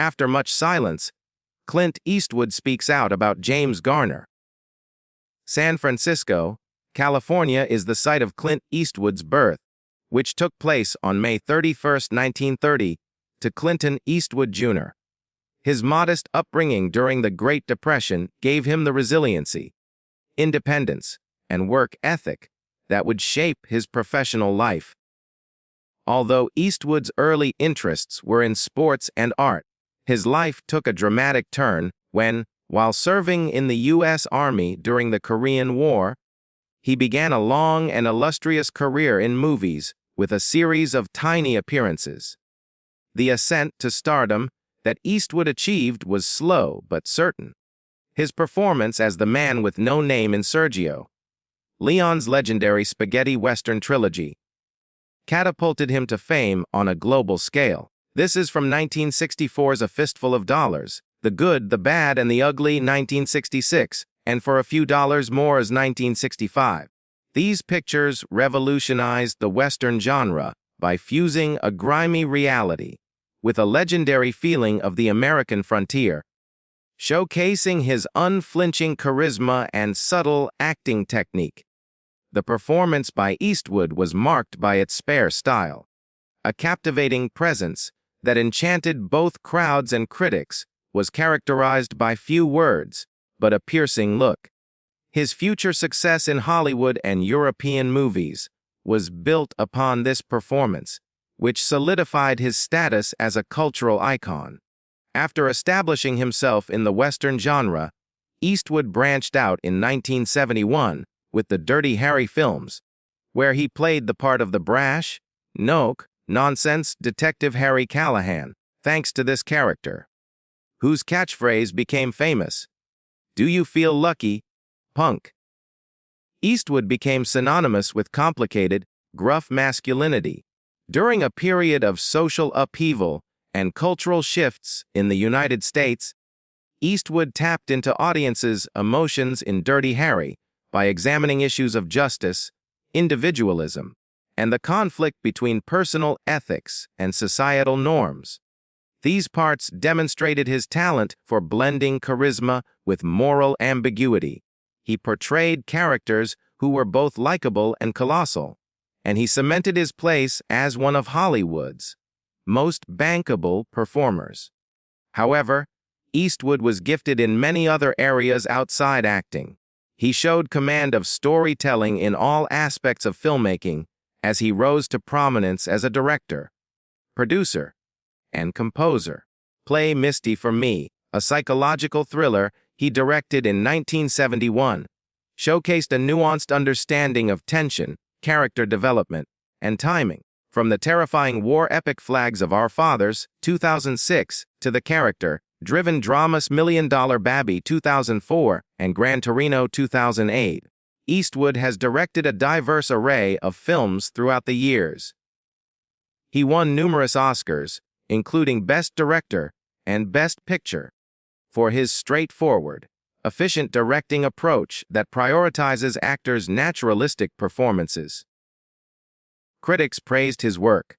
After much silence, Clint Eastwood speaks out about James Garner. San Francisco, California is the site of Clint Eastwood's birth, which took place on May 31, 1930, to Clinton Eastwood Jr. His modest upbringing during the Great Depression gave him the resiliency, independence, and work ethic that would shape his professional life. Although Eastwood's early interests were in sports and art, his life took a dramatic turn when, while serving in the U.S. Army during the Korean War, he began a long and illustrious career in movies with a series of tiny appearances. The ascent to stardom that Eastwood achieved was slow but certain. His performance as the man with no name in Sergio Leone's legendary spaghetti western trilogy catapulted him to fame on a global scale. This is from 1964's A Fistful of Dollars, The Good, the Bad, and the Ugly 1966, and For a Few Dollars More's 1965. These pictures revolutionized the Western genre by fusing a grimy reality with a legendary feeling of the American frontier, showcasing his unflinching charisma and subtle acting technique. The performance by Eastwood was marked by its spare style, a captivating presence that enchanted both crowds and critics, was characterized by few words, but a piercing look. His future success in Hollywood and European movies was built upon this performance, which solidified his status as a cultural icon. After establishing himself in the Western genre, Eastwood branched out in 1971 with the Dirty Harry films, where he played the part of the brash, no-nonsense detective Harry Callahan. Thanks to this character, whose catchphrase became famous, "Do you feel lucky, punk?" Eastwood became synonymous with complicated, gruff masculinity. During a period of social upheaval and cultural shifts in the United States, Eastwood tapped into audiences' emotions in Dirty Harry by examining issues of justice, individualism, and the conflict between personal ethics and societal norms. These parts demonstrated his talent for blending charisma with moral ambiguity. He portrayed characters who were both likable and colossal, and he cemented his place as one of Hollywood's most bankable performers. However, Eastwood was gifted in many other areas outside acting. He showed command of storytelling in all aspects of filmmaking as he rose to prominence as a director, producer, and composer. Play Misty for Me, a psychological thriller he directed in 1971, showcased a nuanced understanding of tension, character development, and timing. From the terrifying war epic Flags of Our Fathers, 2006, to the character-driven dramas Million Dollar Baby 2004 and Gran Torino 2008, Eastwood has directed a diverse array of films throughout the years. He won numerous Oscars, including Best Director and Best Picture, for his straightforward, efficient directing approach that prioritizes actors' naturalistic performances. Critics praised his work.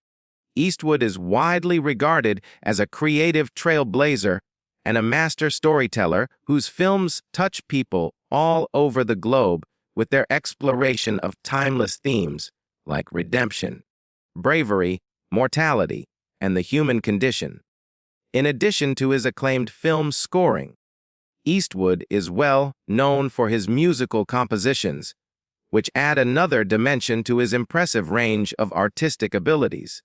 Eastwood is widely regarded as a creative trailblazer and a master storyteller whose films touch people all over the globe with their exploration of timeless themes like redemption, bravery, mortality, and the human condition. In addition to his acclaimed film scoring, Eastwood is well known for his musical compositions, which add another dimension to his impressive range of artistic abilities.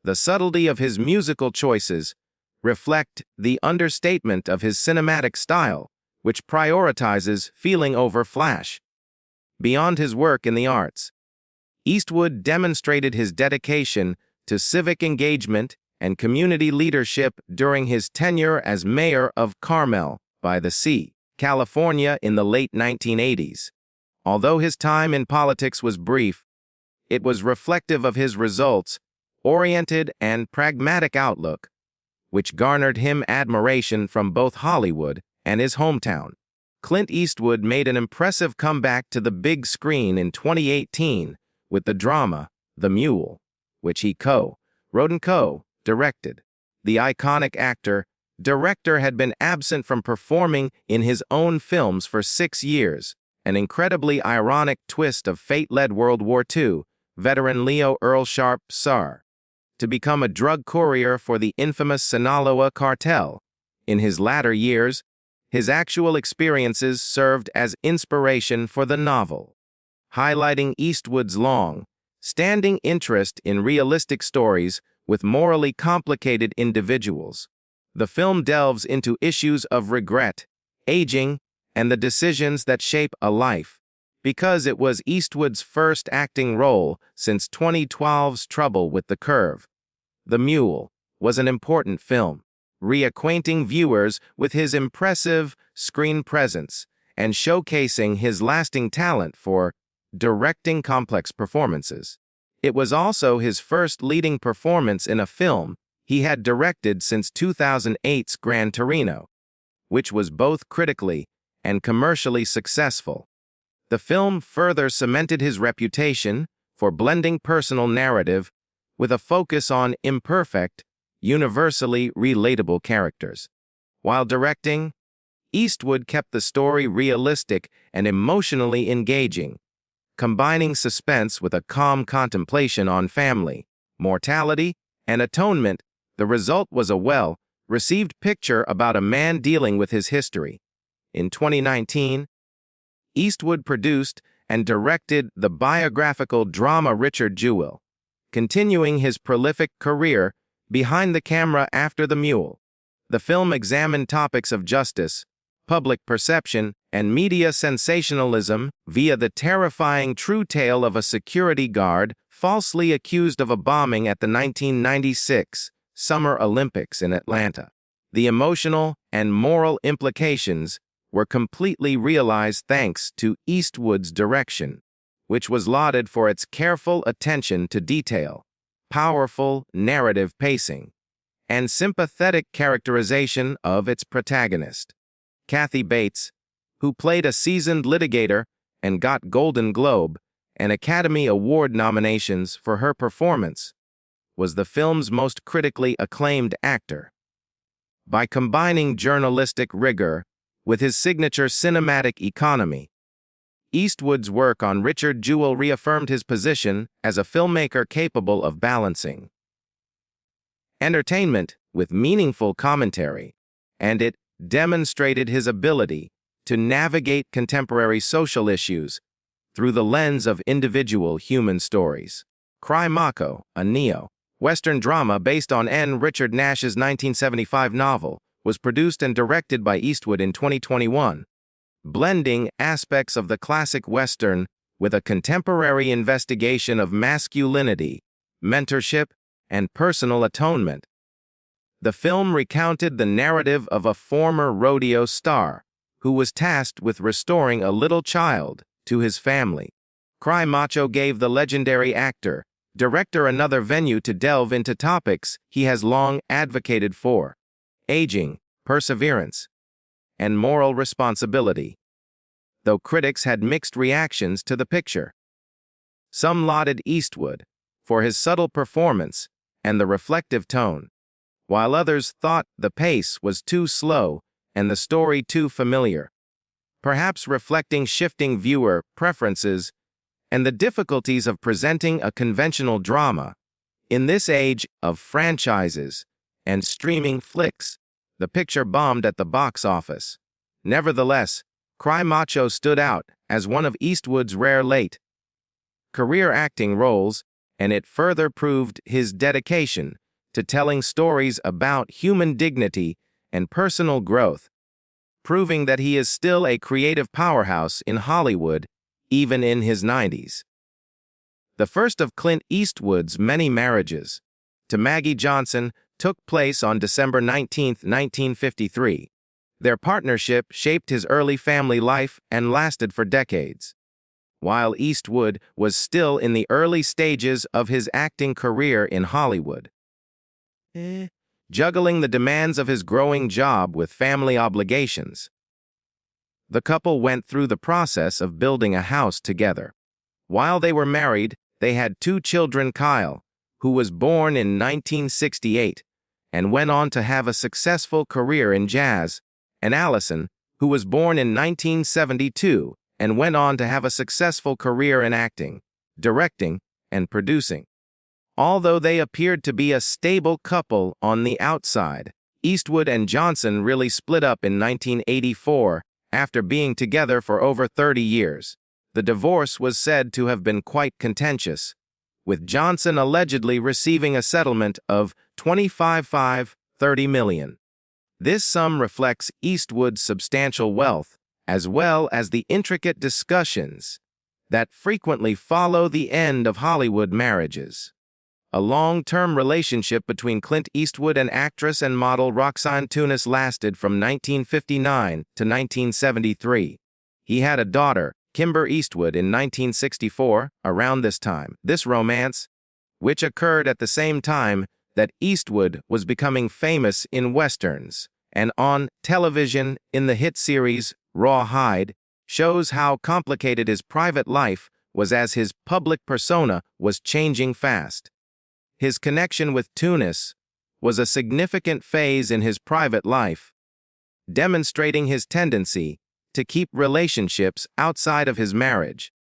The subtlety of his musical choices reflect the understatement of his cinematic style, which prioritizes feeling over flash. Beyond his work in the arts, Eastwood demonstrated his dedication to civic engagement and community leadership during his tenure as mayor of Carmel by the Sea, California in the late 1980s. Although his time in politics was brief, it was reflective of his results-oriented and pragmatic outlook, which garnered him admiration from both Hollywood and his hometown. Clint Eastwood made an impressive comeback to the big screen in 2018 with the drama The Mule, which he co-wrote and co-directed. The iconic director had been absent from performing in his own films for 6 years, an incredibly ironic twist of fate-led World War II veteran Leo Earl Sharp, Sr., to become a drug courier for the infamous Sinaloa cartel. In his latter years, his actual experiences served as inspiration for the novel, highlighting Eastwood's long-standing interest in realistic stories with morally complicated individuals. The film delves into issues of regret, aging, and the decisions that shape a life. Because it was Eastwood's first acting role since 2012's Trouble with the Curve, The Mule was an important film, reacquainting viewers with his impressive screen presence and showcasing his lasting talent for directing complex performances. It was also his first leading performance in a film he had directed since 2008's Gran Torino, which was both critically and commercially successful. The film further cemented his reputation for blending personal narrative with a focus on imperfect, universally relatable characters. While directing, Eastwood kept the story realistic and emotionally engaging, combining suspense with a calm contemplation on family, mortality, and atonement. The result was a well-received picture about a man dealing with his history. In 2019, Eastwood produced and directed the biographical drama Richard Jewell, continuing his prolific career behind the camera after The Mule. The film examined topics of justice, public perception, and media sensationalism via the terrifying true tale of a security guard falsely accused of a bombing at the 1996 Summer Olympics in Atlanta. The emotional and moral implications were completely realized thanks to Eastwood's direction, which was lauded for its careful attention to detail, powerful narrative pacing, and sympathetic characterization of its protagonist. Kathy Bates, who played a seasoned litigator and got Golden Globe and Academy Award nominations for her performance, was the film's most critically acclaimed actor. By combining journalistic rigor with his signature cinematic economy, Eastwood's work on Richard Jewell reaffirmed his position as a filmmaker capable of balancing entertainment with meaningful commentary, and it demonstrated his ability to navigate contemporary social issues through the lens of individual human stories. Cry Mako, a neo-Western drama based on N. Richard Nash's 1975 novel, was produced and directed by Eastwood in 2021, blending aspects of the classic Western with a contemporary investigation of masculinity, mentorship, and personal atonement. The film recounted the narrative of a former rodeo star who was tasked with restoring a little child to his family. Cry Macho gave the legendary director another venue to delve into topics he has long advocated for: aging, perseverance, and moral responsibility. Though critics had mixed reactions to the picture, some lauded Eastwood for his subtle performance and the reflective tone, while others thought the pace was too slow and the story too familiar, perhaps reflecting shifting viewer preferences and the difficulties of presenting a conventional drama. In this age of franchises and streaming flicks, the picture bombed at the box office. Nevertheless, Cry Macho stood out as one of Eastwood's rare late-career acting roles, and it further proved his dedication to telling stories about human dignity and personal growth, proving that he is still a creative powerhouse in Hollywood, even in his 90s. The first of Clint Eastwood's many marriages, to Maggie Johnson, took place on December 19, 1953. Their partnership shaped his early family life and lasted for decades. While Eastwood was still in the early stages of his acting career in Hollywood, juggling the demands of his growing job with family obligations, the couple went through the process of building a house together. While they were married, they had 2 children: Kyle, who was born in 1968, and went on to have a successful career in jazz, and Allison, who was born in 1972 and went on to have a successful career in acting, directing, and producing. Although they appeared to be a stable couple on the outside, Eastwood and Johnson really split up in 1984 after being together for over 30 years. The divorce was said to have been quite contentious, with Johnson allegedly receiving a settlement of $25.530 million. This sum reflects Eastwood's substantial wealth, as well as the intricate discussions that frequently follow the end of Hollywood marriages. A long-term relationship between Clint Eastwood and actress and model Roxanne Tunis lasted from 1959 to 1973. He had a daughter, Kimber Eastwood, in 1964, around this time. This romance, which occurred at the same time that Eastwood was becoming famous in westerns and on television in the hit series Rawhide, shows how complicated his private life was as his public persona was changing fast. His connection with Tunis was a significant phase in his private life, demonstrating his tendency to keep relationships outside of his marriage,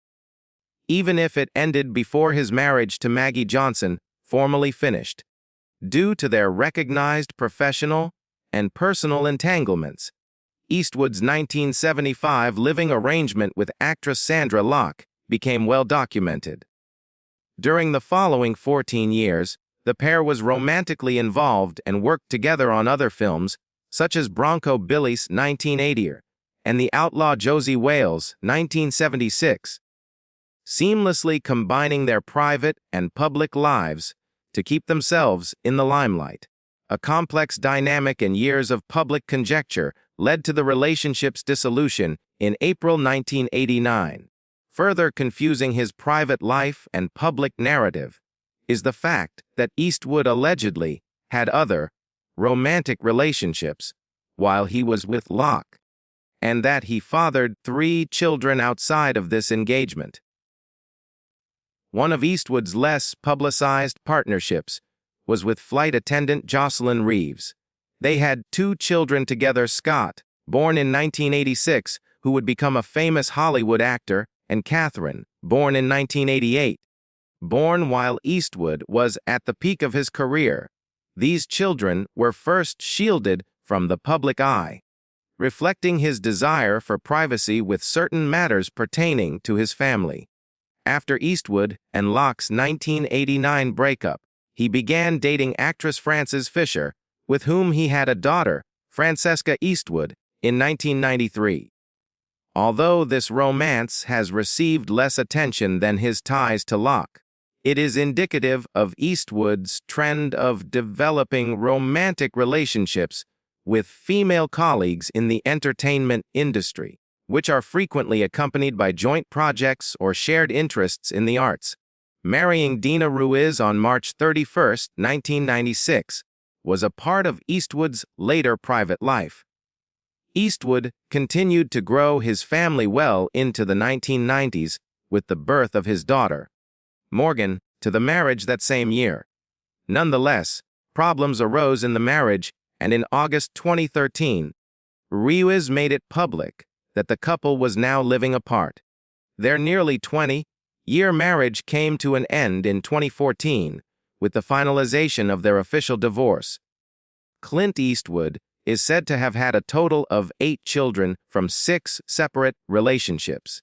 even if it ended before his marriage to Maggie Johnson formally finished. Due to their recognized professional and personal entanglements, Eastwood's 1975 living arrangement with actress Sandra Locke became well documented. During the following 14 years, the pair was romantically involved and worked together on other films, such as Bronco Billy's 1980 and The Outlaw Josie Wales 1976, seamlessly combining their private and public lives to keep themselves in the limelight. A complex dynamic and years of public conjecture led to the relationship's dissolution in April 1989. Further confusing his private life and public narrative is the fact that Eastwood allegedly had other romantic relationships while he was with Locke, and that he fathered 3 children outside of this engagement. One of Eastwood's less publicized partnerships was with flight attendant Jocelyn Reeves. They had 2 children together: Scott, born in 1986, who would become a famous Hollywood actor, and Catherine, born in 1988. Born while Eastwood was at the peak of his career, these children were first shielded from the public eye, reflecting his desire for privacy with certain matters pertaining to his family. After Eastwood and Locke's 1989 breakup, he began dating actress Frances Fisher, with whom he had a daughter, Francesca Eastwood, in 1993. Although this romance has received less attention than his ties to Locke, it is indicative of Eastwood's trend of developing romantic relationships with female colleagues in the entertainment industry, which are frequently accompanied by joint projects or shared interests in the arts. Marrying Dina Ruiz on March 31, 1996, was a part of Eastwood's later private life. Eastwood continued to grow his family well into the 1990s with the birth of his daughter, Morgan, to the marriage that same year. Nonetheless, problems arose in the marriage, and in August 2013, Ruiz made it public that the couple was now living apart. Their nearly 20-year marriage came to an end in 2014 with the finalization of their official divorce. Clint Eastwood is said to have had a total of 8 children from 6 separate relationships.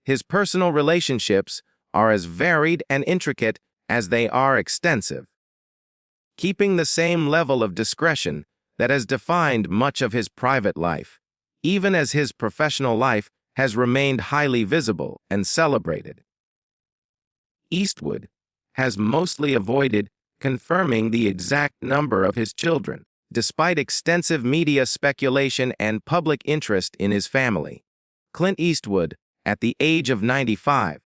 His personal relationships are as varied and intricate as they are extensive, keeping the same level of discretion that has defined much of his private life, even as his professional life has remained highly visible and celebrated. Eastwood has mostly avoided confirming the exact number of his children, despite extensive media speculation and public interest in his family. Clint Eastwood, at the age of 95,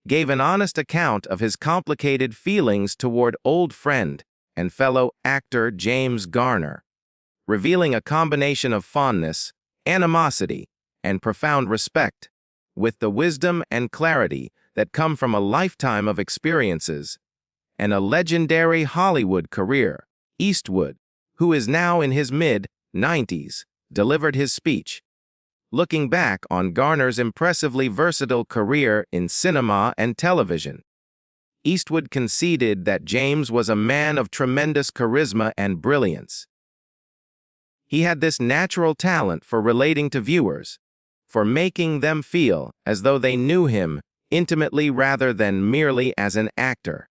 gave an honest account of his complicated feelings toward old friend and fellow actor James Garner, revealing a combination of fondness, animosity, and profound respect. With the wisdom and clarity that come from a lifetime of experiences and a legendary Hollywood career, Eastwood, who is now in his mid-90s, delivered his speech, looking back on Garner's impressively versatile career in cinema and television. Eastwood conceded that James was a man of tremendous charisma and brilliance. He had this natural talent for relating to viewers, for making them feel as though they knew him intimately rather than merely as an actor.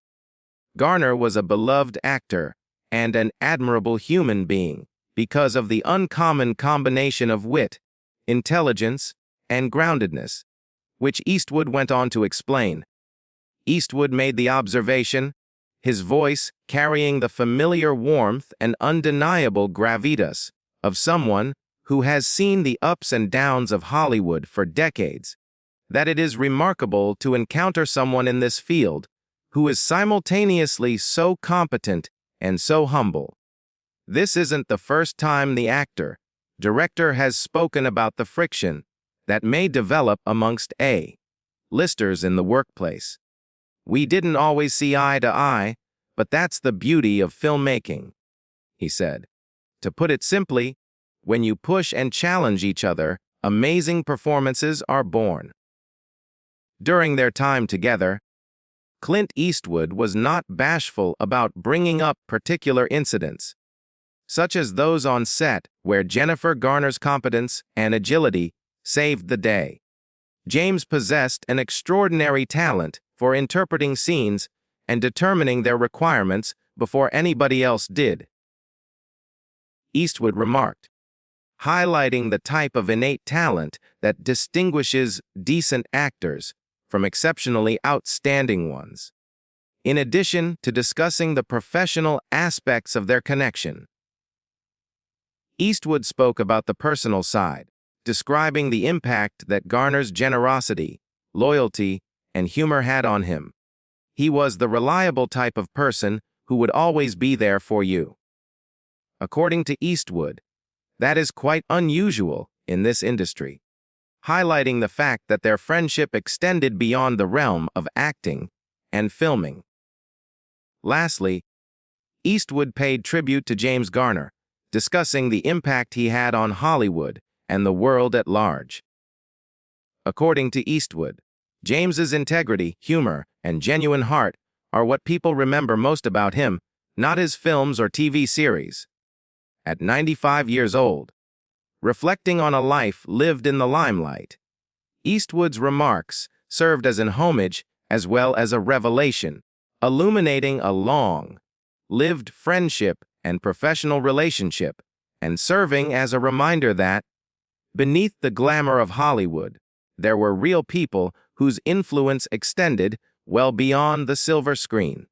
Garner was a beloved actor and an admirable human being because of the uncommon combination of wit, intelligence, and groundedness, which Eastwood went on to explain. Eastwood made the observation, his voice carrying the familiar warmth and undeniable gravitas of someone who has seen the ups and downs of Hollywood for decades, that it is remarkable to encounter someone in this field who is simultaneously so competent and so humble. This isn't the first time the director has spoken about the friction that may develop amongst listers in the workplace. We didn't always see eye to eye, but that's the beauty of filmmaking, he said. To put it simply, when you push and challenge each other, amazing performances are born. During their time together, Clint Eastwood was not bashful about bringing up particular incidents, such as those on set where Jennifer Garner's competence and agility saved the day. James possessed an extraordinary talent for interpreting scenes and determining their requirements before anybody else did, Eastwood remarked, highlighting the type of innate talent that distinguishes decent actors from exceptionally outstanding ones, in addition to discussing the professional aspects of their connection. Eastwood spoke about the personal side, describing the impact that Garner's generosity, loyalty, and humor had on him. He was the reliable type of person who would always be there for you. According to Eastwood, that is quite unusual in this industry, highlighting the fact that their friendship extended beyond the realm of acting and filming. Lastly, Eastwood paid tribute to James Garner, discussing the impact he had on Hollywood and the world at large. According to Eastwood, James's integrity, humor, and genuine heart are what people remember most about him, not his films or TV series. At 95 years old, reflecting on a life lived in the limelight, Eastwood's remarks served as an homage as well as a revelation, illuminating a long-lived friendship and professional relationship, and serving as a reminder that, beneath the glamour of Hollywood, there were real people whose influence extended well beyond the silver screen.